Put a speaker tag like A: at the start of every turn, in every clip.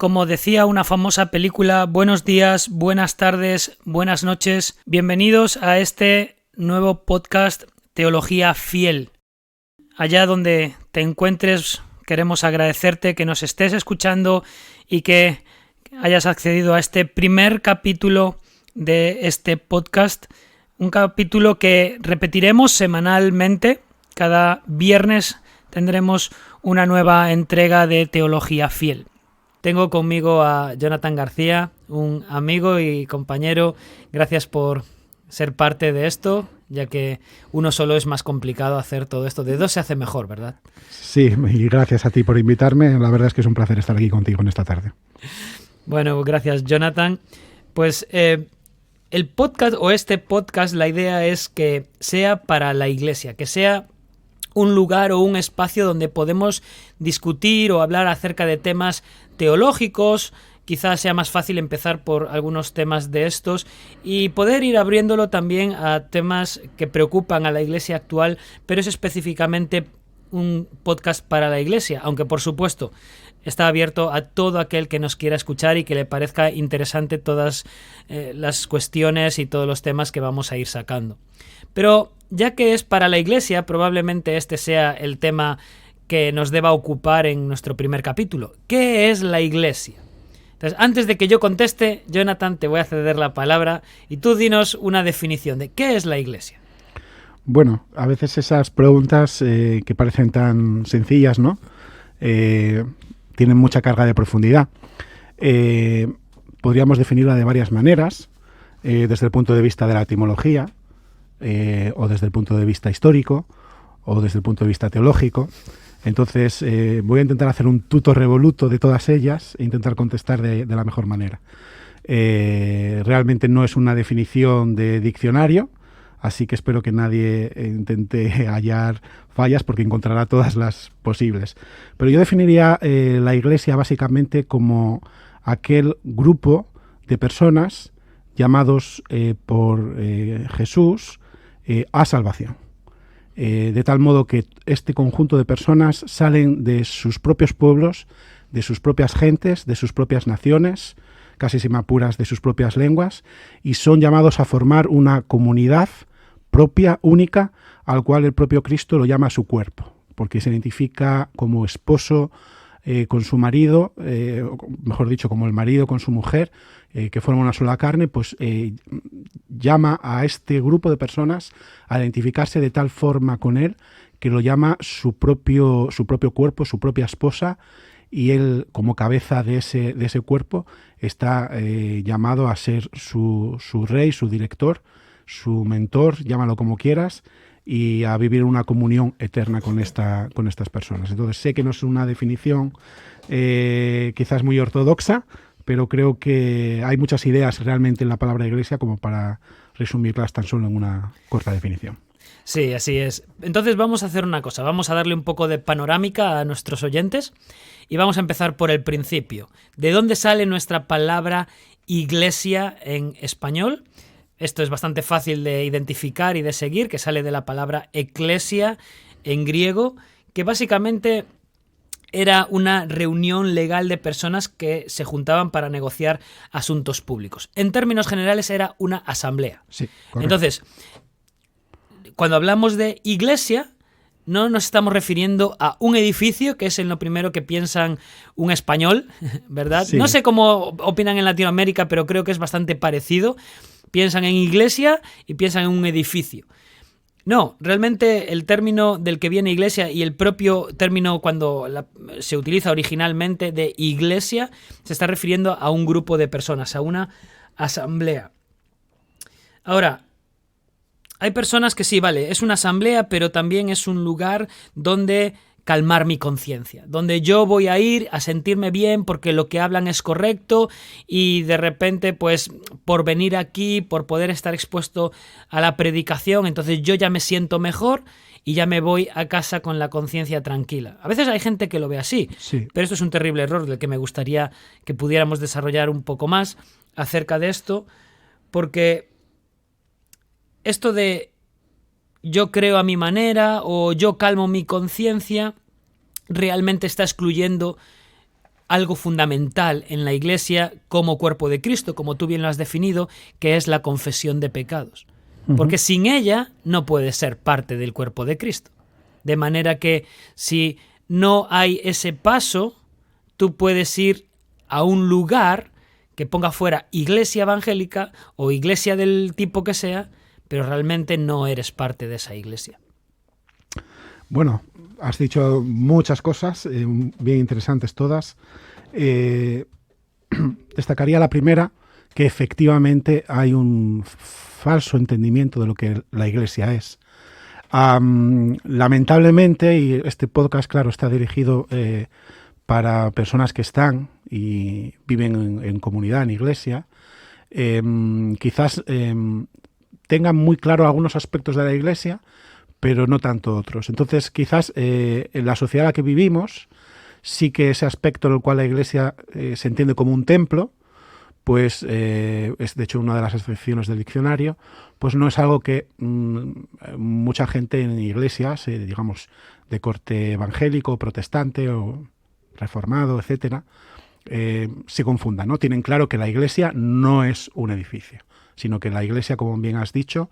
A: Como decía una famosa película, buenos días, buenas tardes, buenas noches. Bienvenidos a este nuevo podcast Teología Fiel. Allá donde te encuentres, queremos agradecerte que nos estés escuchando y que hayas accedido a este primer capítulo de este podcast. Un capítulo que repetiremos semanalmente. Cada viernes tendremos una nueva entrega de Teología Fiel. Tengo conmigo a Jonathan García, un amigo y compañero. Gracias por ser parte de esto, ya que uno solo es más complicado hacer todo esto. De dos se hace mejor, ¿verdad?
B: Sí, y gracias a ti por invitarme. La verdad es que es un placer estar aquí contigo en esta tarde.
A: Bueno, gracias, Jonathan. Pues el podcast o este podcast, la idea es que sea para la iglesia, que sea un lugar o un espacio donde podemos discutir o hablar acerca de temas teológicos. Quizás sea más fácil empezar por algunos temas de estos y poder ir abriéndolo también a temas que preocupan a la iglesia actual, pero es específicamente un podcast para la iglesia, aunque por supuesto está abierto a todo aquel que nos quiera escuchar y que le parezca interesante todas las cuestiones y todos los temas que vamos a ir sacando. Pero ya que es para la iglesia, probablemente este sea el tema que nos deba ocupar en nuestro primer capítulo. ¿Qué es la iglesia? Entonces, antes de que yo conteste, Jonathan, te voy a ceder la palabra y tú dinos una definición de ¿qué es la iglesia?
B: Bueno, a veces esas preguntas que parecen tan sencillas, ¿no? Tienen mucha carga de profundidad. Podríamos definirla de varias maneras, desde el punto de vista de la etimología, o desde el punto de vista histórico, o desde el punto de vista teológico. Entonces voy a intentar hacer un tutto revoluto de todas ellas e intentar contestar de la mejor manera. Realmente no es una definición de diccionario, así que espero que nadie intente hallar fallas porque encontrará todas las posibles. Pero yo definiría la Iglesia básicamente como aquel grupo de personas llamados por Jesús a salvación. De tal modo que este conjunto de personas salen de sus propios pueblos, de sus propias gentes, de sus propias naciones, casi sin apuras de sus propias lenguas, y son llamados a formar una comunidad propia, única, al cual el propio Cristo lo llama su cuerpo, porque se identifica como esposo con su marido, mejor dicho, como el marido con su mujer, que forman una sola carne, pues llama a este grupo de personas a identificarse de tal forma con él que lo llama su propio cuerpo, su propia esposa, y él, como cabeza de ese cuerpo, está llamado a ser su rey, su director, su mentor, llámalo como quieras, y a vivir una comunión eterna con estas personas. Entonces sé que no es una definición quizás muy ortodoxa, pero creo que hay muchas ideas realmente en la palabra iglesia como para resumirlas tan solo en una corta definición.
A: Sí, así es. Entonces vamos a hacer una cosa, vamos a darle un poco de panorámica a nuestros oyentes y vamos a empezar por el principio. ¿De dónde sale nuestra palabra iglesia en español? Esto es bastante fácil de identificar y de seguir, que sale de la palabra eklesia en griego, que básicamente era una reunión legal de personas que se juntaban para negociar asuntos públicos. En términos generales era una asamblea.
B: Sí, correcto.
A: Entonces, cuando hablamos de iglesia, no nos estamos refiriendo a un edificio, que es en lo primero que piensan un español, ¿verdad?
B: Sí.
A: No sé cómo opinan en Latinoamérica, pero creo que es bastante parecido. Piensan en iglesia y piensan en un edificio. No, realmente el término del que viene iglesia y el propio término cuando se utiliza originalmente de iglesia se está refiriendo a un grupo de personas, a una asamblea. Ahora, hay personas que sí, vale, es una asamblea, pero también es un lugar donde calmar mi conciencia, donde yo voy a ir a sentirme bien porque lo que hablan es correcto y de repente, pues, por venir aquí, por poder estar expuesto a la predicación, entonces yo ya me siento mejor y ya me voy a casa con la conciencia tranquila. A veces hay gente que lo ve así,
B: Sí.
A: pero esto es un terrible error del que me gustaría que pudiéramos desarrollar un poco más acerca de esto, porque esto de yo creo a mi manera o yo calmo mi conciencia realmente está excluyendo algo fundamental en la Iglesia como cuerpo de Cristo, como tú bien lo has definido, que es la confesión de pecados. Porque sin ella no puedes ser parte del cuerpo de Cristo. De manera que si no hay ese paso, tú puedes ir a un lugar que ponga fuera iglesia evangélica o iglesia del tipo que sea, pero realmente no eres parte de esa iglesia.
B: Bueno, has dicho muchas cosas, bien interesantes todas. Destacaría la primera, que efectivamente hay un falso entendimiento de lo que la Iglesia es. Lamentablemente, y este podcast, claro, está dirigido para personas que están y viven en comunidad, en iglesia, quizás tengan muy claro algunos aspectos de la Iglesia, pero no tanto otros. Entonces, quizás en la sociedad en la que vivimos, sí que ese aspecto en el cual la Iglesia se entiende como un templo, pues es de hecho una de las excepciones del diccionario, pues no es algo que mucha gente en iglesias, digamos, de corte evangélico, protestante o reformado, etcétera, se confundan, ¿no? Tienen claro que la Iglesia no es un edificio, sino que la Iglesia, como bien has dicho,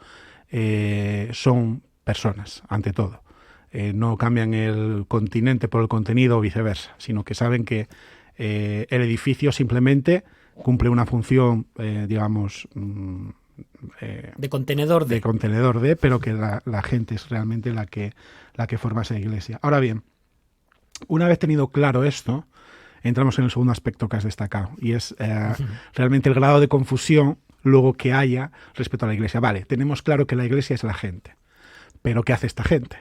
B: son personas, ante todo. No cambian el continente por el contenido o viceversa, sino que saben que el edificio simplemente cumple una función, digamos,
A: de contenedor de.
B: De contenedor de, pero que la gente es realmente la que forma esa iglesia. Ahora bien, una vez tenido claro esto, entramos en el segundo aspecto que has destacado, y es realmente el grado de confusión luego que haya respecto a la iglesia. Vale, tenemos claro que la iglesia es la gente, pero ¿qué hace esta gente?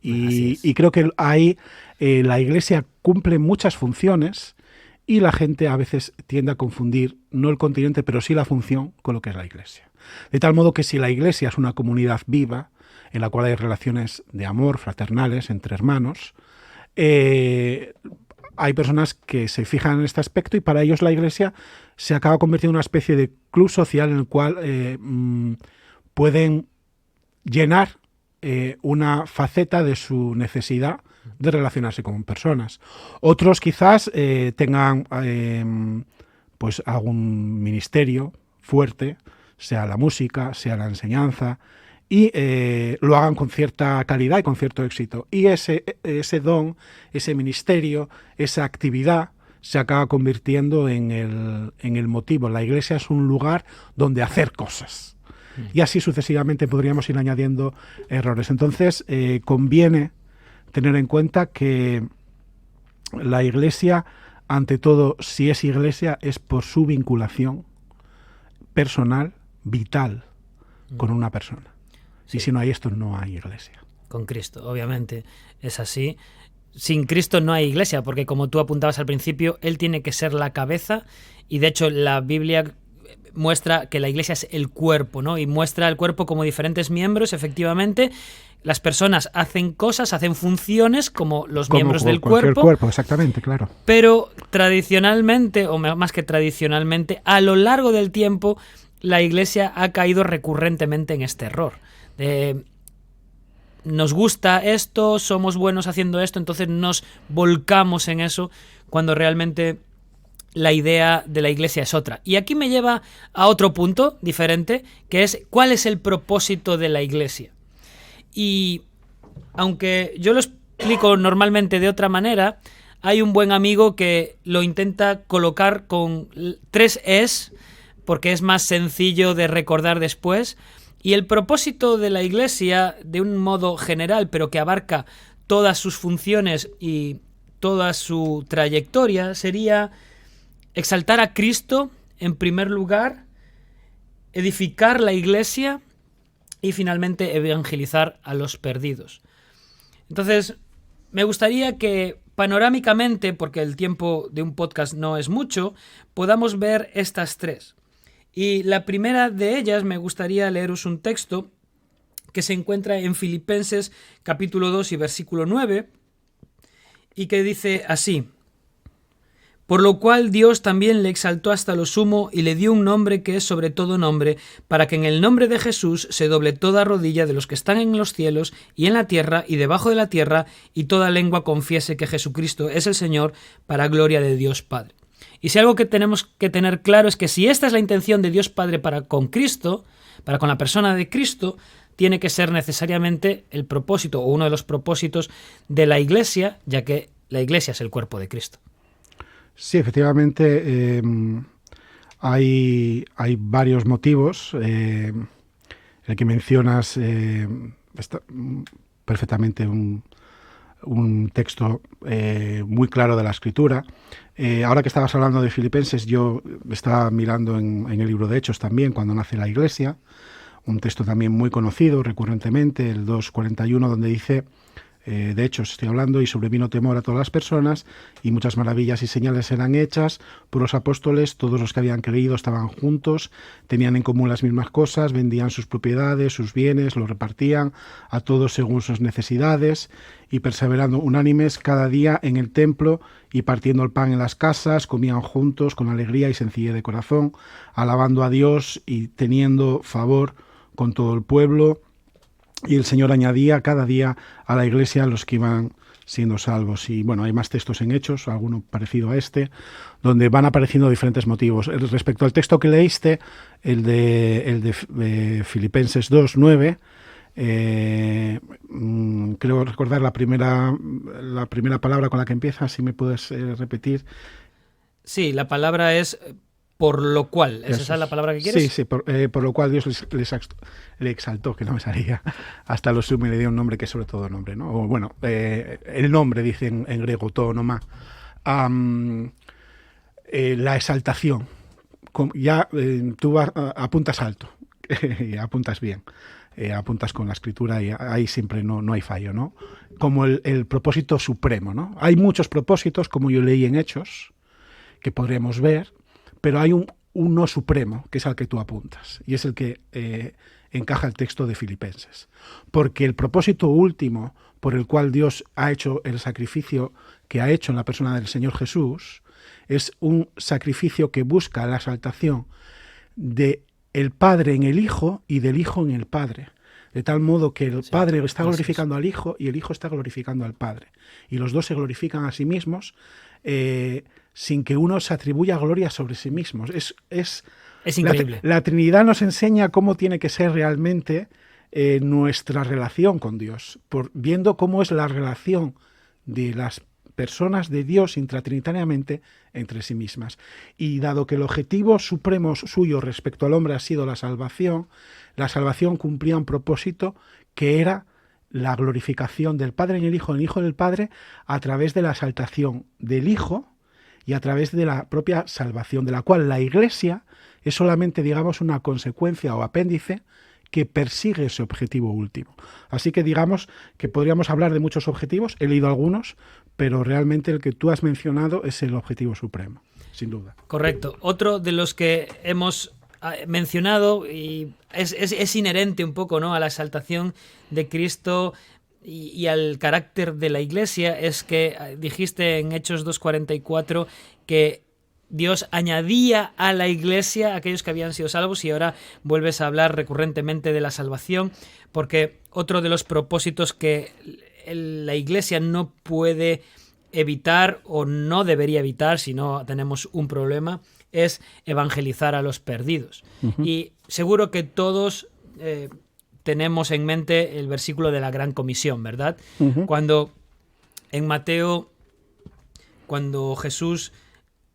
B: Y creo que ahí la iglesia cumple muchas funciones, y la gente a veces tiende a confundir no el continente, pero sí la función con lo que es la Iglesia. De tal modo que si la Iglesia es una comunidad viva, en la cual hay relaciones de amor fraternales entre hermanos, hay personas que se fijan en este aspecto y para ellos la Iglesia se acaba convirtiendo en una especie de club social en el cual pueden llenar una faceta de su necesidad de relacionarse con personas. Otros quizás tengan pues algún ministerio fuerte, sea la música, sea la enseñanza, y lo hagan con cierta calidad y con cierto éxito. Y ese don, ese ministerio, esa actividad se acaba convirtiendo en el motivo. La iglesia es un lugar donde hacer cosas. Y así sucesivamente podríamos ir añadiendo errores. Entonces, conviene tener en cuenta que la iglesia, ante todo, si es iglesia, es por su vinculación personal, vital, con una persona. Sí. Y si no hay esto, no hay iglesia.
A: Con Cristo, obviamente, es así. Sin Cristo no hay iglesia, porque como tú apuntabas al principio, Él tiene que ser la cabeza, y de hecho la Biblia muestra que la iglesia es el cuerpo, ¿no? Y muestra el cuerpo como diferentes miembros, efectivamente. Las personas hacen cosas, hacen funciones como los miembros del cuerpo.
B: Cuerpo, exactamente, claro.
A: Pero tradicionalmente, o más que tradicionalmente, a lo largo del tiempo, la iglesia ha caído recurrentemente en este error. Nos gusta esto, somos buenos haciendo esto, entonces nos volcamos en eso, cuando realmente la idea de la iglesia es otra. Y aquí me lleva a otro punto diferente, que es ¿cuál es el propósito de la iglesia? Y aunque yo lo explico normalmente de otra manera, hay un buen amigo que lo intenta colocar con 3 Es, porque es más sencillo de recordar después. Y el propósito de la iglesia, de un modo general, pero que abarca todas sus funciones y toda su trayectoria, sería exaltar a Cristo en primer lugar, edificar la iglesia y finalmente evangelizar a los perdidos. Entonces, me gustaría que panorámicamente, porque el tiempo de un podcast no es mucho, podamos ver estas 3. Y la primera de ellas me gustaría leeros un texto que se encuentra en Filipenses capítulo 2 y versículo 9, y que dice así: Por lo cual Dios también le exaltó hasta lo sumo y le dio un nombre que es sobre todo nombre, para que en el nombre de Jesús se doble toda rodilla de los que están en los cielos y en la tierra y debajo de la tierra, y toda lengua confiese que Jesucristo es el Señor, para gloria de Dios Padre. Y si algo que tenemos que tener claro es que si esta es la intención de Dios Padre para con Cristo, para con la persona de Cristo, tiene que ser necesariamente el propósito o uno de los propósitos de la Iglesia, ya que la Iglesia es el cuerpo de Cristo.
B: Sí, efectivamente, hay varios motivos. El que mencionas está perfectamente un texto muy claro de la Escritura. Ahora que estabas hablando de Filipenses, yo estaba mirando en el libro de Hechos también, cuando nace la Iglesia, un texto también muy conocido recurrentemente, el 2:41, donde dice... de hecho, estoy hablando, y sobrevino temor a todas las personas, y muchas maravillas y señales eran hechas por los apóstoles. Todos los que habían creído estaban juntos, tenían en común las mismas cosas, vendían sus propiedades, sus bienes, los repartían a todos según sus necesidades, y perseverando unánimes cada día en el templo y partiendo el pan en las casas, comían juntos con alegría y sencillez de corazón, alabando a Dios y teniendo favor con todo el pueblo. Y el Señor añadía cada día a la Iglesia los que iban siendo salvos. Y bueno, hay más textos en Hechos, alguno parecido a este, donde van apareciendo diferentes motivos. Respecto al texto que leíste, el de Filipenses 2:9, creo recordar la primera palabra con la que empieza, si me puedes repetir.
A: Sí, la palabra es... por lo cual, ¿es esa la palabra que quieres?
B: Sí, por lo cual Dios le exaltó, que no me salía, hasta lo sumo, y le dio un nombre que es sobre todo nombre, ¿no? O bueno, el nombre, dice en griego, to onoma, la exaltación. Ya tú apuntas alto, y apuntas bien, apuntas con la Escritura, y ahí siempre no hay fallo, ¿no? Como el propósito supremo, ¿no? Hay muchos propósitos, como yo leí en Hechos, que podríamos ver, pero hay uno supremo, que es al que tú apuntas, y es el que encaja el texto de Filipenses. Porque el propósito último por el cual Dios ha hecho el sacrificio que ha hecho en la persona del Señor Jesús es un sacrificio que busca la exaltación del Padre en el Hijo y del Hijo en el Padre. De tal modo que el Padre está glorificando al Hijo y el Hijo está glorificando al Padre. Y los dos se glorifican a sí mismos sin que uno se atribuya gloria sobre sí mismos. Es
A: increíble.
B: La Trinidad nos enseña cómo tiene que ser realmente nuestra relación con Dios, viendo cómo es la relación de las personas de Dios intratrinitariamente entre sí mismas. Y dado que el objetivo supremo suyo respecto al hombre ha sido la salvación cumplía un propósito que era la glorificación del Padre en el Hijo en el Padre, a través de la exaltación del Hijo y a través de la propia salvación, de la cual la Iglesia es solamente, digamos, una consecuencia o apéndice que persigue ese objetivo último. Así que digamos que podríamos hablar de muchos objetivos, he leído algunos, pero realmente el que tú has mencionado es el objetivo supremo, sin duda.
A: Correcto. Otro de los que hemos mencionado y es inherente un poco, ¿no?, a la exaltación de Cristo y al carácter de la Iglesia es que dijiste en Hechos 2:44 que Dios añadía a la Iglesia a aquellos que habían sido salvos, y ahora vuelves a hablar recurrentemente de la salvación, porque otro de los propósitos que la Iglesia no puede evitar o no debería evitar, si no tenemos un problema, es evangelizar a los perdidos. Uh-huh. Y seguro que todos tenemos en mente el versículo de la Gran Comisión, ¿verdad? Uh-huh. Cuando en Mateo, cuando Jesús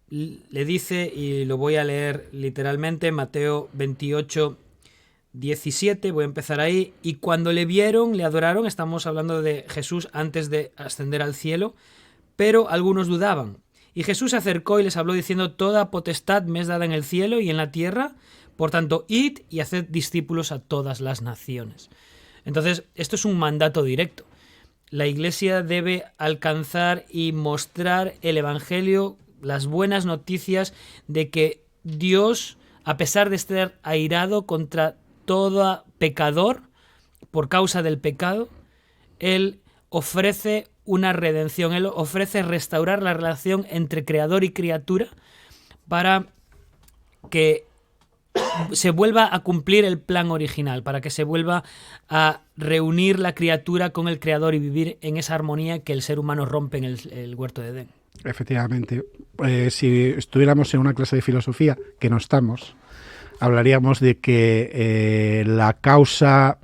A: le dice, y lo voy a leer literalmente, Mateo 28:17, voy a empezar ahí, y cuando le vieron, le adoraron, estamos hablando de Jesús antes de ascender al cielo, pero algunos dudaban. Y Jesús se acercó y les habló diciendo: toda potestad me es dada en el cielo y en la tierra, por tanto, id y haced discípulos a todas las naciones. Entonces, esto es un mandato directo. La Iglesia debe alcanzar y mostrar el Evangelio, las buenas noticias de que Dios, a pesar de estar airado contra todo pecador por causa del pecado, Él ofrece una redención. Él ofrece restaurar la relación entre creador y criatura para que se vuelva a cumplir el plan original, para que se vuelva a reunir la criatura con el creador y vivir en esa armonía que el ser humano rompe en el huerto de Edén.
B: Efectivamente. Si estuviéramos en una clase de filosofía, que no estamos, hablaríamos de que la causa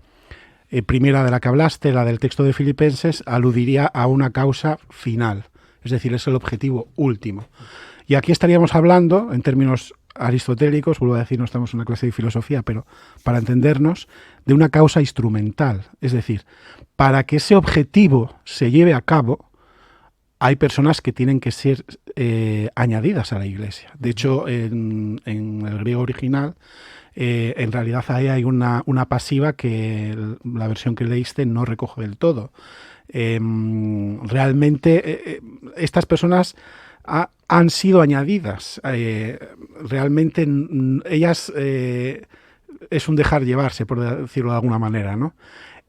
B: primera de la que hablaste, la del texto de Filipenses, aludiría a una causa final, es decir, es el objetivo último. Y aquí estaríamos hablando, en términos aristotélicos, vuelvo a decir, no estamos en una clase de filosofía, pero para entendernos, de una causa instrumental. Es decir, para que ese objetivo se lleve a cabo, hay personas que tienen que ser añadidas a la Iglesia. De hecho, en el griego original, en realidad ahí hay una pasiva que la versión que leíste no recoge del todo. Realmente estas personas han sido añadidas. Realmente ellas es un dejar llevarse, por decirlo de alguna manera, ¿no?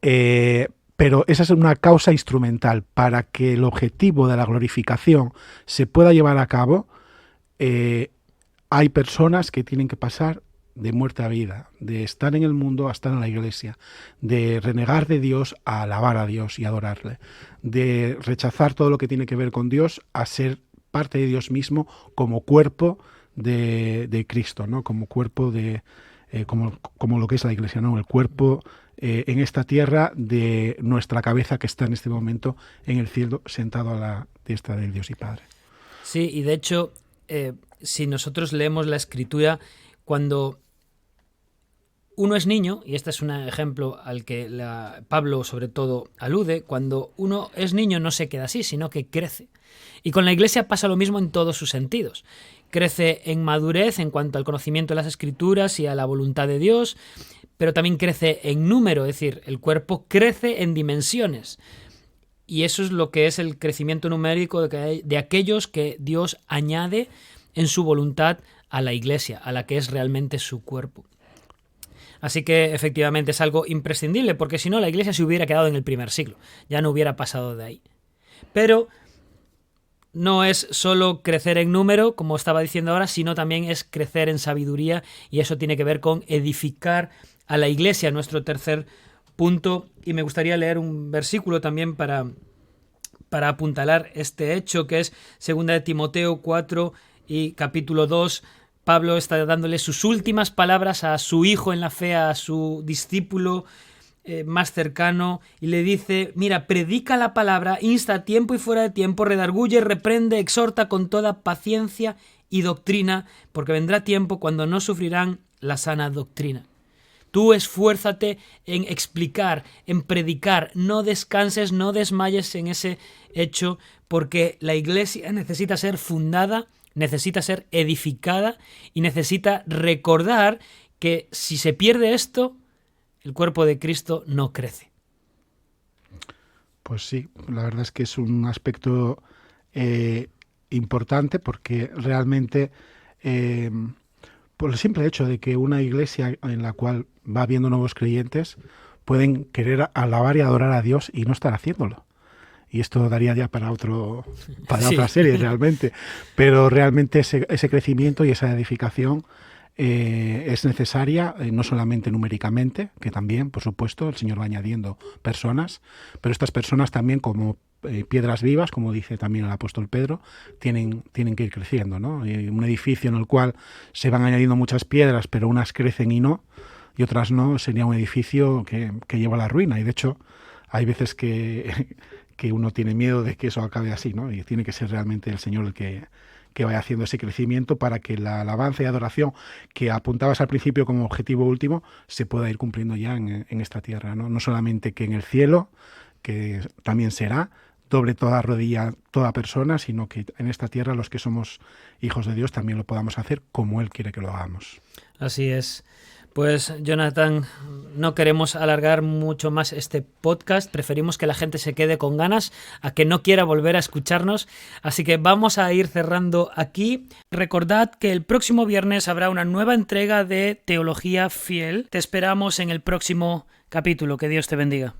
B: Pero esa es una causa instrumental. Para que el objetivo de la glorificación se pueda llevar a cabo, hay personas que tienen que pasar de muerte a vida, de estar en el mundo a estar en la Iglesia, de renegar de Dios a alabar a Dios y adorarle, de rechazar todo lo que tiene que ver con Dios a ser parte de Dios mismo como cuerpo de Cristo, ¿no? Como cuerpo de como lo que es la Iglesia, ¿no? El cuerpo en esta tierra de nuestra cabeza que está en este momento en el cielo sentado a la diestra del Dios y Padre.
A: Sí, y de hecho, si nosotros leemos la Escritura, cuando uno es niño, y este es un ejemplo al que Pablo sobre todo alude, cuando uno es niño no se queda así, sino que crece. Y con la Iglesia pasa lo mismo en todos sus sentidos. Crece en madurez en cuanto al conocimiento de las Escrituras y a la voluntad de Dios, pero también crece en número, es decir, el cuerpo crece en dimensiones. Y eso es lo que es el crecimiento numérico de aquellos que Dios añade en su voluntad a la Iglesia, a la que es realmente su cuerpo. Así que efectivamente es algo imprescindible, porque si no la Iglesia se hubiera quedado en el primer siglo, ya no hubiera pasado de ahí. Pero no es solo crecer en número, como estaba diciendo ahora, sino también es crecer en sabiduría, y eso tiene que ver con edificar a la Iglesia, nuestro tercer punto. Y me gustaría leer un versículo también para apuntalar este hecho, que es 2 de Timoteo 4 y capítulo 2. Pablo está dándole sus últimas palabras a su hijo en la fe, a su discípulo más cercano, y le dice: mira, predica la palabra, insta a tiempo y fuera de tiempo, redarguye, reprende, exhorta con toda paciencia y doctrina, porque vendrá tiempo cuando no sufrirán la sana doctrina. Tú esfuérzate en explicar, en predicar, no descanses, no desmayes en ese hecho, porque la Iglesia necesita ser fundada, necesita ser edificada y necesita recordar que si se pierde esto, el cuerpo de Cristo no crece.
B: Pues sí, la verdad es que es un aspecto importante, porque realmente por el simple hecho de que una iglesia en la cual va habiendo nuevos creyentes pueden querer alabar y adorar a Dios y no estar haciéndolo. Y esto daría ya para otra serie realmente. Pero realmente ese crecimiento y esa edificación es necesaria, no solamente numéricamente, que también, por supuesto, el Señor va añadiendo personas, pero estas personas también, como piedras vivas, como dice también el apóstol Pedro, tienen que ir creciendo, ¿no? Un edificio en el cual se van añadiendo muchas piedras, pero unas crecen y otras no, sería un edificio que lleva a la ruina. Y de hecho, hay veces que uno tiene miedo de que eso acabe así, ¿no? Y tiene que ser realmente el Señor el que vaya haciendo ese crecimiento para que la alabanza y adoración que apuntabas al principio como objetivo último se pueda ir cumpliendo ya en esta tierra, ¿no? No solamente que en el cielo, que también será, doble toda rodilla, toda persona, sino que en esta tierra los que somos hijos de Dios también lo podamos hacer como Él quiere que lo hagamos.
A: Así es. Pues Jonathan, no queremos alargar mucho más este podcast, preferimos que la gente se quede con ganas a que no quiera volver a escucharnos, así que vamos a ir cerrando aquí. Recordad que el próximo viernes habrá una nueva entrega de Teología Fiel. Te esperamos en el próximo capítulo. Que Dios te bendiga.